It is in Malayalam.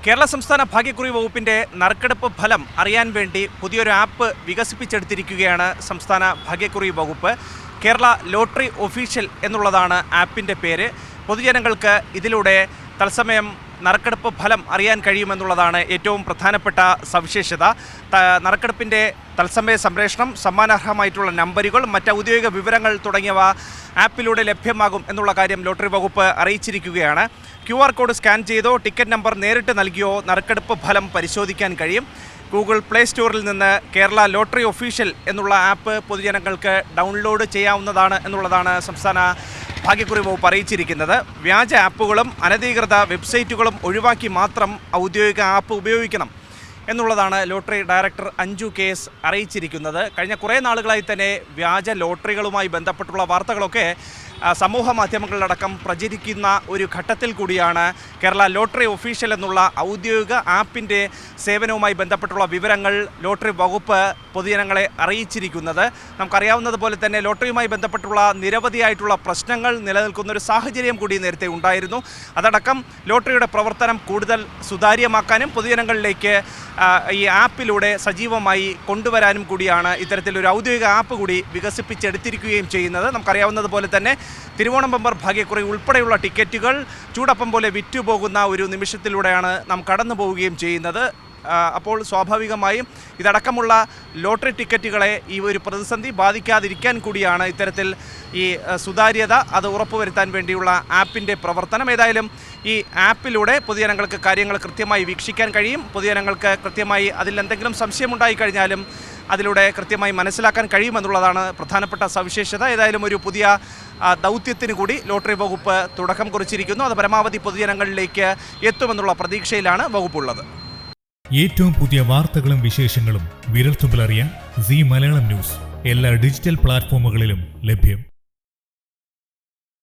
കേരള സംസ്ഥാന ഭാഗ്യക്കുറി വകുപ്പിൻ്റെ നറുക്കെടുപ്പ് ഫലം അറിയാൻ വേണ്ടി പുതിയൊരു ആപ്പ് വികസിപ്പിച്ചെടുത്തിരിക്കുകയാണ് സംസ്ഥാന ഭാഗ്യക്കുറി വകുപ്പ്. കേരള ലോട്ടറി ഒഫീഷ്യൽ എന്നുള്ളതാണ് ആപ്പിൻ്റെ പേര്. പൊതുജനങ്ങൾക്ക് ഇതിലൂടെ തത്സമയം നറുക്കെടുപ്പ് ഫലം അറിയാൻ കഴിയുമെന്നുള്ളതാണ് ഏറ്റവും പ്രധാനപ്പെട്ട സവിശേഷത. നറുക്കെടുപ്പിൻ്റെ തത്സമയ സംപ്രേഷണം, സമ്മാനാർഹമായിട്ടുള്ള നമ്പറുകൾ, മറ്റ് ഔദ്യോഗിക വിവരങ്ങൾ തുടങ്ങിയവ ആപ്പിലൂടെ ലഭ്യമാകും എന്നുള്ള കാര്യം ലോട്ടറി വകുപ്പ് അറിയിച്ചിരിക്കുകയാണ്. QR കോഡ് സ്കാൻ ചെയ്തോ ടിക്കറ്റ് നമ്പർ നേരിട്ട് നൽകിയോ നറുക്കെടുപ്പ് ഫലം പരിശോധിക്കാൻ കഴിയും. ഗൂഗിൾ പ്ലേ സ്റ്റോറിൽ നിന്ന് കേരള ലോട്ടറി ഒഫീഷ്യൽ എന്നുള്ള ആപ്പ് പൊതുജനങ്ങൾക്ക് ഡൗൺലോഡ് ചെയ്യാവുന്നതാണ് എന്നുള്ളതാണ് സംസ്ഥാന ഭാഗ്യക്കുറി വകുപ്പ് അറിയിച്ചിരിക്കുന്നത്. വ്യാജ ആപ്പുകളും അനധികൃത വെബ്സൈറ്റുകളും ഒഴിവാക്കി മാത്രം ഔദ്യോഗിക ആപ്പ് ഉപയോഗിക്കണം എന്നുള്ളതാണ് ലോട്ടറി ഡയറക്ടർ അഞ്ജു KS അറിയിച്ചിരിക്കുന്നത്. കഴിഞ്ഞ കുറേ നാളുകളായി തന്നെ വ്യാജ ലോട്ടറികളുമായി ബന്ധപ്പെട്ടുള്ള വാർത്തകളൊക്കെ സമൂഹ മാധ്യമങ്ങളിലടക്കം പ്രചരിക്കുന്ന ഒരു ഘട്ടത്തിൽ കൂടിയാണ് കേരള ലോട്ടറി ഒഫീഷ്യൽ എന്നുള്ള ഔദ്യോഗിക ആപ്പിൻ്റെ സേവനവുമായി ബന്ധപ്പെട്ടുള്ള വിവരങ്ങൾ ലോട്ടറി വകുപ്പ് പൊതുജനങ്ങളെ അറിയിച്ചിരിക്കുന്നത്. നമുക്കറിയാവുന്നതുപോലെ തന്നെ ലോട്ടറിയുമായി ബന്ധപ്പെട്ടുള്ള നിരവധിയായിട്ടുള്ള പ്രശ്നങ്ങൾ നിലനിൽക്കുന്ന ഒരു സാഹചര്യം കൂടി നേരത്തെ ഉണ്ടായിരുന്നു. അതടക്കം ലോട്ടറിയുടെ പ്രവർത്തനം കൂടുതൽ സുതാര്യമാക്കാനും പൊതുജനങ്ങളിലേക്ക് ഈ ആപ്പിലൂടെ സജീവമായി കൊണ്ടുവരാനും കൂടിയാണ് ഇത്തരത്തിലൊരു ഔദ്യോഗിക ആപ്പ് കൂടി വികസിപ്പിച്ചെടുത്തിരിക്കുകയും ചെയ്യുന്നത്. നമുക്കറിയാവുന്നതുപോലെ തന്നെ തിരുവോണം ബമ്പർ ഭാഗ്യക്കുറി ഉൾപ്പെടെയുള്ള ടിക്കറ്റുകൾ ചൂടപ്പം പോലെ വിറ്റുപോകുന്ന ഒരു നിമിഷത്തിലൂടെയാണ് നാം കടന്നു പോവുകയും ചെയ്യുന്നത്. അപ്പോൾ സ്വാഭാവികമായും ഇതടക്കമുള്ള ലോട്ടറി ടിക്കറ്റുകളെ ഈ ഒരു പ്രതിസന്ധി ബാധിക്കാതിരിക്കാൻ കൂടിയാണ് ഇത്തരത്തിൽ ഈ സുതാര്യത അത് ഉറപ്പുവരുത്താൻ വേണ്ടിയുള്ള ആപ്പിൻ്റെ പ്രവർത്തനം. ഏതായാലും ഈ ആപ്പിലൂടെ പൊതുജനങ്ങൾക്ക് കാര്യങ്ങൾ കൃത്യമായി വീക്ഷിക്കാൻ കഴിയും. പൊതുജനങ്ങൾക്ക് കൃത്യമായി അതിൽ എന്തെങ്കിലും സംശയമുണ്ടായി കഴിഞ്ഞാലും അതിലൂടെ കൃത്യമായി മനസ്സിലാക്കാൻ കഴിയുമെന്നുള്ളതാണ് പ്രധാനപ്പെട്ട സവിശേഷത. ഏതായാലും ഒരു പുതിയ ദൗത്യത്തിന് കൂടി ലോട്ടറി വകുപ്പ് തുടക്കം കുറിച്ചിരിക്കുന്നു. അത് പരമാവധി പൊതുജനങ്ങളിലേക്ക് എത്തുമെന്നുള്ള പ്രതീക്ഷയിലാണ് വകുപ്പുള്ളത്. ഏറ്റവും പുതിയ വാർത്തകളും വിശേഷങ്ങളും വിരൽത്തുമ്പിലറിയാൻ സീ മലയാളം ന്യൂസ് എല്ലാ ഡിജിറ്റൽ പ്ലാറ്റ്ഫോമുകളിലും ലഭ്യം.